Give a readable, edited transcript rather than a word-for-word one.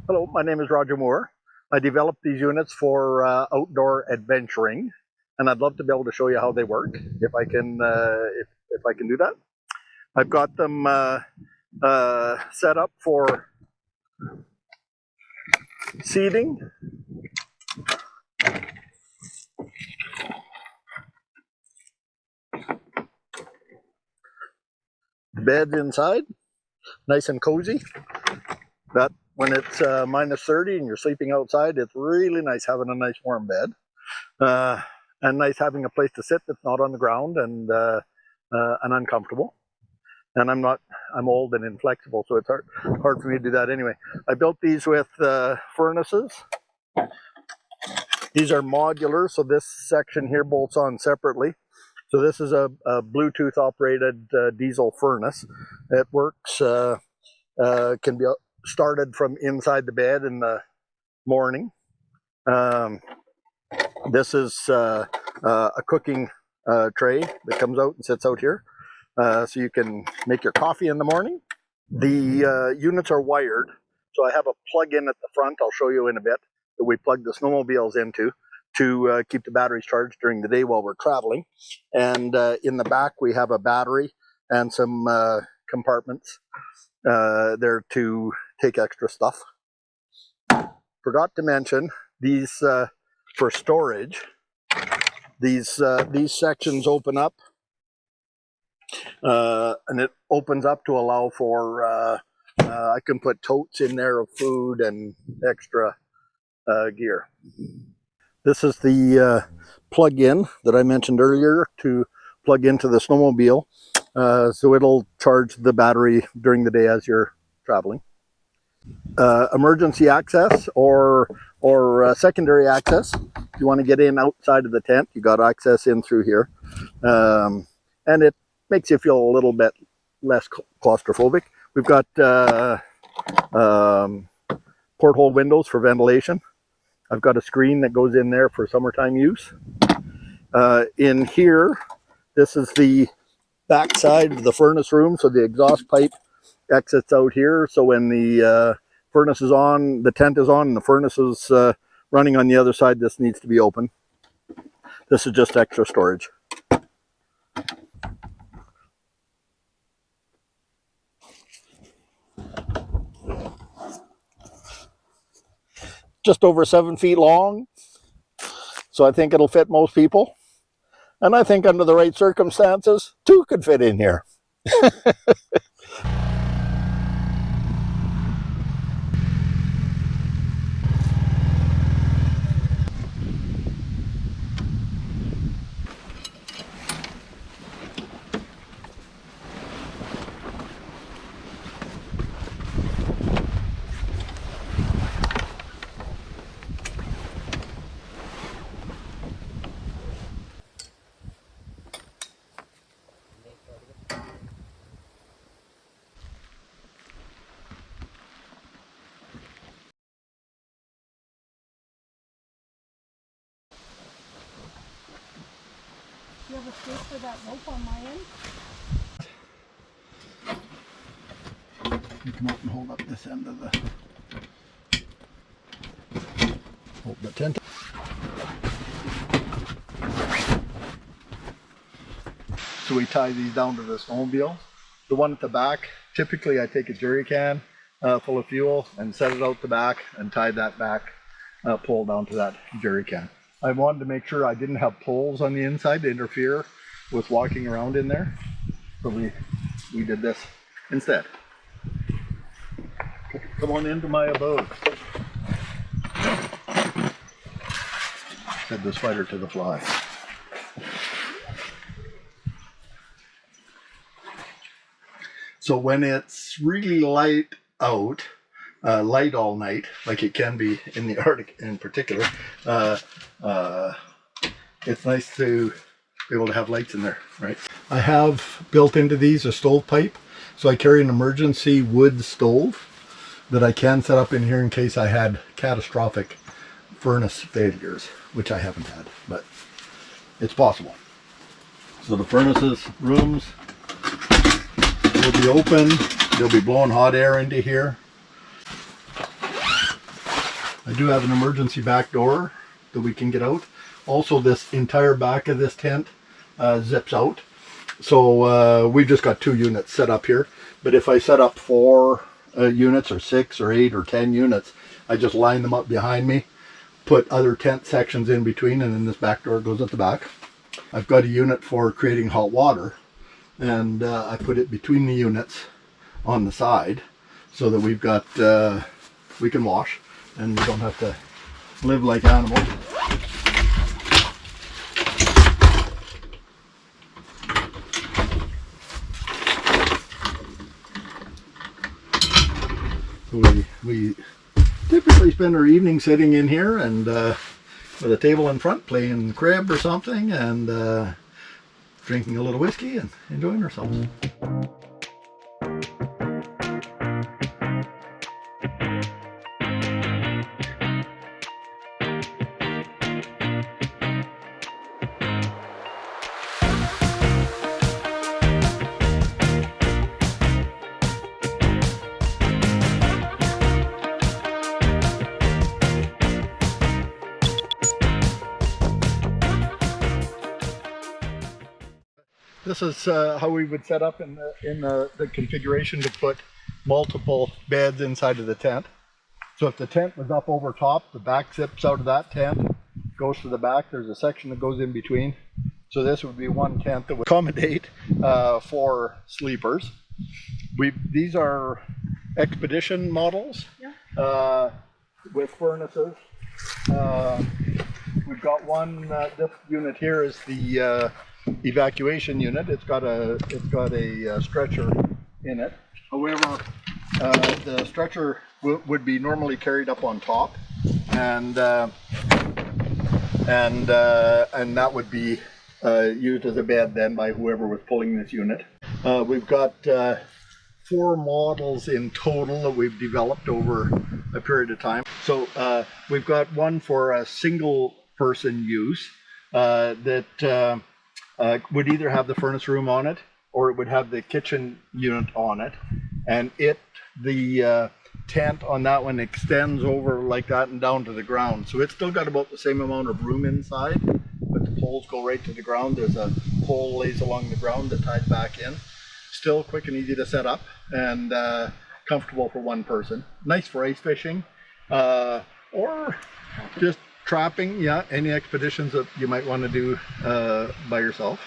Hello, my name is Roger Moore. I developed these units for outdoor adventuring, and I'd love to be able to show you how they work if I can do that. I've got them set up for seating, beds inside, nice and cozy. That when it's minus 30 and you're sleeping outside, it's really nice having a nice warm bed, and nice having a place to sit that's not on the ground and uncomfortable. And I'm old and inflexible, so it's hard for me to do that anyway. I built these with furnaces. These are modular, so this section here bolts on separately. So this is a Bluetooth operated diesel furnace. It works, can be started from inside the bed in the morning. This is a cooking tray that comes out and sits out here, so you can make your coffee in the morning. The units are wired, so I have a plug-in at the front, I'll show you in a bit, that we plug the snowmobiles into to keep the batteries charged during the day while we're traveling. And in the back we have a battery and some compartments there to take extra stuff. Forgot to mention these for storage. These sections open up, and it opens up to allow for I can put totes in there of food and extra gear. This is the plug-in that I mentioned earlier to plug into the snowmobile, so it'll charge the battery during the day as you're traveling. Emergency access or secondary access. If you want to get in outside of the tent, you got access in through here, and it makes you feel a little bit less claustrophobic. We've got porthole windows for ventilation. I've got a screen that goes in there for summertime use. In here, this is the back side of the furnace room, so the exhaust pipe exits out here. So when the furnace is on, the tent is on, and the furnace is running on the other side, this needs to be open. This is just extra storage. Just over 7 feet long, so I think it'll fit most people. And I think under the right circumstances, 2 could fit in here. Do you have a space for that rope on my end? You come up and hold up this end of the tent. So we tie these down to the snowmobile. The one at the back, typically I take a jerry can, full of fuel and set it out the back and tied that back pole down to that jerry can. I wanted to make sure I didn't have poles on the inside to interfere with walking around in there. So we did this instead. Come on into my abode. Said the spider to the fly. So when it's really light out, light all night, like it can be in the Arctic in particular, it's nice to be able to have lights in there, right? I have built into these a stovepipe, so I carry an emergency wood stove that I can set up in here in case I had catastrophic furnace failures, which I haven't had, but it's possible. So the furnaces, rooms will be open. They'll be blowing hot air into here. I do have an emergency back door that we can get out. Also, this entire back of this tent zips out. So we've just got 2 units set up here. But if I set up 4 units or 6 or 8 or 10 units, I just line them up behind me, put other tent sections in between, and then this back door goes at the back. I've got a unit for creating hot water, and I put it between the units on the side so that we've got, we can wash and we don't have to live like animals. So we typically spend our evening sitting in here and with a table in front playing crib or something and drinking a little whiskey and enjoying ourselves. This is how we would set up in the configuration to put multiple beds inside of the tent. So if the tent was up over top, the back zips out of that tent, goes to the back. There's a section that goes in between. So this would be one tent that would accommodate 4 sleepers. These are expedition models with furnaces. We've got one. This unit here is the evacuation unit. It's got a stretcher in it. However, the stretcher would be normally carried up on top, and that would be used as a bed then by whoever was pulling this unit. We've got 4 models in total that we've developed over a period of time. So we've got one for a single person use that would either have the furnace room on it or it would have the kitchen unit on it, and the tent on that one extends over like that and down to the ground. So it's still got about the same amount of room inside, but the poles go right to the ground. There's a pole lays along the ground that ties back in. Still quick and easy to set up and comfortable for one person. Nice for ice fishing or just trapping, any expeditions that you might want to do by yourself.